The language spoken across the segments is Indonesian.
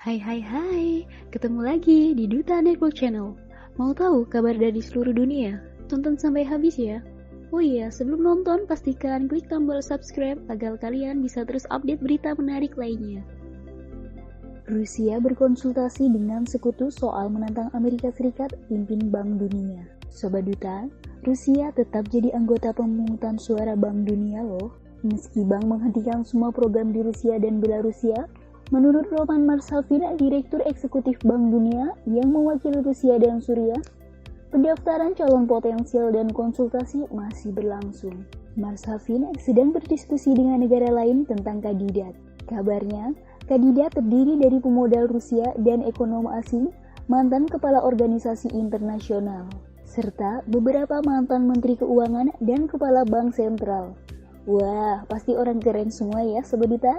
Hai hai hai, ketemu lagi di Duta Network Channel. Mau tahu kabar dari seluruh dunia? Tonton sampai habis ya. Oh iya, sebelum nonton pastikan klik tombol subscribe agar kalian bisa terus update berita menarik lainnya. Rusia berkonsultasi dengan sekutu soal menantang Amerika Serikat pimpin Bank Dunia. Sobat Duta, Rusia tetap jadi anggota pemungutan suara Bank Dunia loh. Meski Bank menghentikan semua program di Rusia dan Belarusia, menurut Roman Marshavin, Direktur Eksekutif Bank Dunia yang mewakili Rusia dan Suriah, pendaftaran calon potensial dan konsultasi masih berlangsung. Marshavin sedang berdiskusi dengan negara lain tentang kandidat. Kabarnya, kandidat terdiri dari pemodal Rusia dan ekonom asing, mantan kepala organisasi internasional, serta beberapa mantan menteri keuangan dan kepala bank sentral. Wah, pasti orang keren semua ya, Sobat Duta.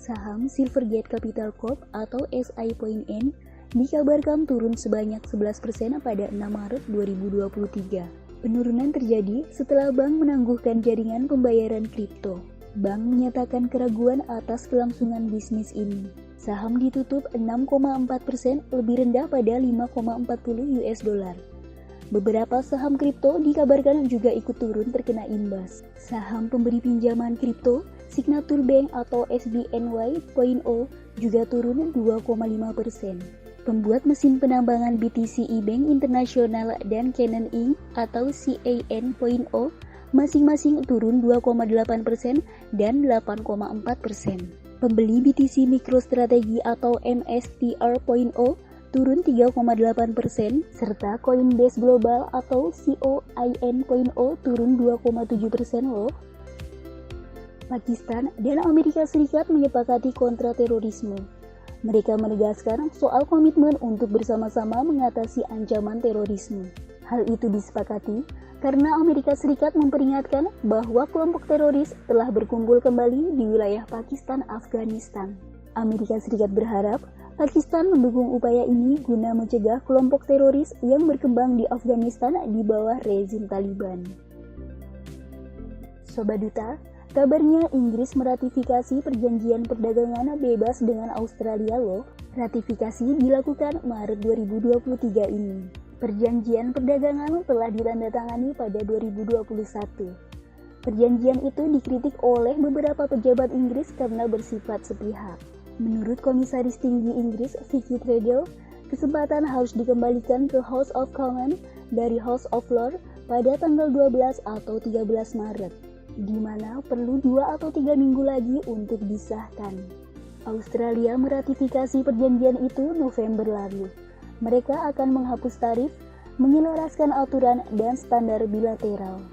Saham Silvergate Capital Corp atau SI.N dikabarkan turun sebanyak 11% pada 6 Maret 2023. Penurunan terjadi setelah bank menangguhkan jaringan pembayaran kripto. Bank menyatakan keraguan atas kelangsungan bisnis ini. Saham ditutup 6,4% lebih rendah pada 5,40 US dollar. Beberapa saham kripto dikabarkan juga ikut turun terkena imbas. Saham pemberi pinjaman kripto Signature Bank atau SBNY.O juga turun 2,5%. Pembuat mesin penambangan BTC E-Bank Internasional dan Canaan Inc. atau CAN.O masing-masing turun 2,8% dan 8,4%. Pembeli BTC MicroStrategy atau MSTR.O turun 3,8%, serta Coinbase Global atau COIN.O turun 2,7% loh. Pakistan dan Amerika Serikat menyepakati kontra terorisme. Mereka menegaskan soal komitmen untuk bersama-sama mengatasi ancaman terorisme. Hal itu disepakati karena Amerika Serikat memperingatkan bahwa kelompok teroris telah berkumpul kembali di wilayah Pakistan, Afghanistan. Amerika Serikat berharap Pakistan mendukung upaya ini guna mencegah kelompok teroris yang berkembang di Afghanistan di bawah rezim Taliban. Sobat Duta, kabarnya Inggris meratifikasi perjanjian perdagangan bebas dengan Australia loh. Ratifikasi dilakukan Maret 2023 ini. Perjanjian perdagangan telah ditandatangani pada 2021. Perjanjian itu dikritik oleh beberapa pejabat Inggris karena bersifat sepihak. Menurut Komisaris Tinggi Inggris Vicky Treadle, kesempatan harus dikembalikan ke House of Commons dari House of Lords pada tanggal 12 atau 13 Maret, di mana perlu 2 atau 3 minggu lagi untuk disahkan. Australia meratifikasi perjanjian itu November lalu. Mereka akan menghapus tarif, menyelaraskan aturan dan standar bilateral.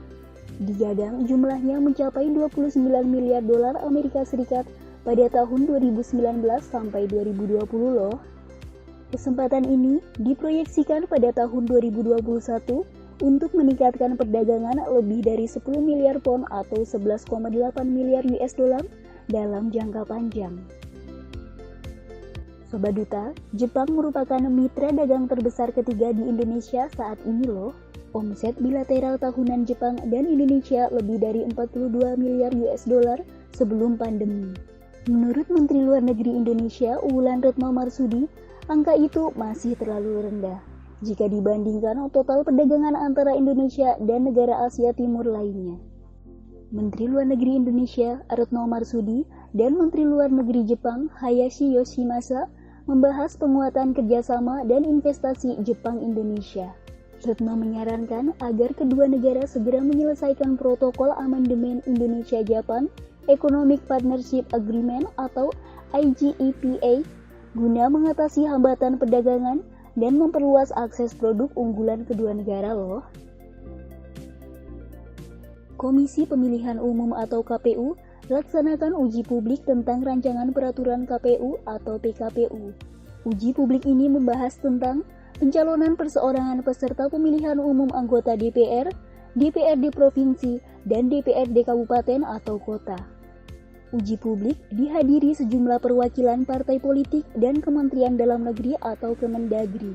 Digadang jumlahnya mencapai 29 miliar dolar Amerika Serikat pada tahun 2019 sampai 2020 loh. Kesempatan ini diproyeksikan pada tahun 2021 untuk meningkatkan perdagangan lebih dari 10 miliar pound atau 11,8 miliar US dollar dalam jangka panjang. Sobat Duta, Jepang merupakan mitra dagang terbesar ketiga di Indonesia saat ini loh. Omset bilateral tahunan Jepang dan Indonesia lebih dari 42 miliar US dollar sebelum pandemi. Menurut Menteri Luar Negeri Indonesia, Wulan Retno Marsudi, angka itu masih terlalu rendah jika dibandingkan total perdagangan antara Indonesia dan negara Asia Timur lainnya. Menteri Luar Negeri Indonesia, Retno Marsudi, dan Menteri Luar Negeri Jepang, Hayashi Yoshimasa, membahas penguatan kerjasama dan investasi Jepang-Indonesia. Retno menyarankan agar kedua negara segera menyelesaikan protokol amandemen Indonesia-Japan Economic Partnership Agreement atau IGEPA guna mengatasi hambatan perdagangan dan memperluas akses produk unggulan kedua negara loh. Komisi Pemilihan Umum atau KPU laksanakan uji publik tentang rancangan peraturan KPU atau PKPU. Uji publik ini membahas tentang pencalonan perseorangan peserta pemilihan umum anggota DPR, DPRD Provinsi, dan DPRD Kabupaten atau Kota. Uji publik dihadiri sejumlah perwakilan partai politik dan Kementerian Dalam Negeri atau Kemendagri.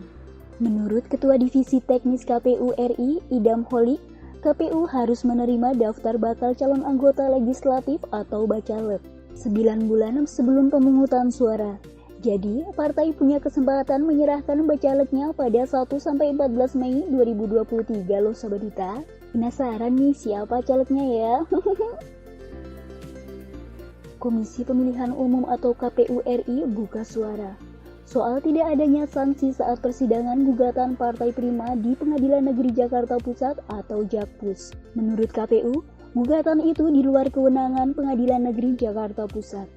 Menurut Ketua Divisi Teknis KPU RI, Idam Holik, KPU harus menerima daftar bakal calon anggota legislatif atau bacalek 9 bulan sebelum pemungutan suara. Jadi, partai punya kesempatan menyerahkan bacaleknya pada 1-14 Mei 2023 loh Sobat Duta. Penasaran nih siapa calegnya ya? Komisi Pemilihan Umum atau KPU RI buka suara soal tidak adanya sanksi saat persidangan gugatan Partai Prima di Pengadilan Negeri Jakarta Pusat atau Jakpus. Menurut KPU, gugatan itu di luar kewenangan Pengadilan Negeri Jakarta Pusat.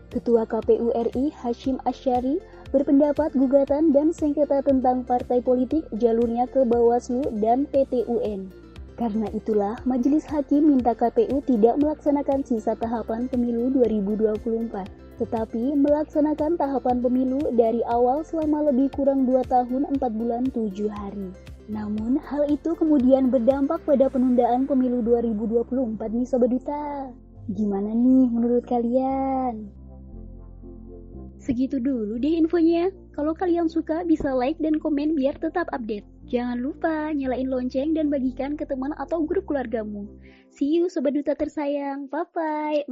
Ketua KPU RI Hasyim Asyari berpendapat gugatan dan sengketa tentang partai politik jalurnya ke Bawaslu dan PT UN. Karena itulah, Majelis Hakim minta KPU tidak melaksanakan sisa tahapan pemilu 2024. Tetapi melaksanakan tahapan pemilu dari awal selama lebih kurang 2 tahun 4 bulan 7 hari. Namun hal itu kemudian berdampak pada penundaan pemilu 2024 nih Sobat Duta. Gimana nih menurut kalian? Segitu dulu deh infonya. Kalau kalian suka bisa like dan komen biar tetap update. Jangan lupa nyalain lonceng dan bagikan ke teman atau grup keluargamu. See you Sobat Duta tersayang. Bye-bye.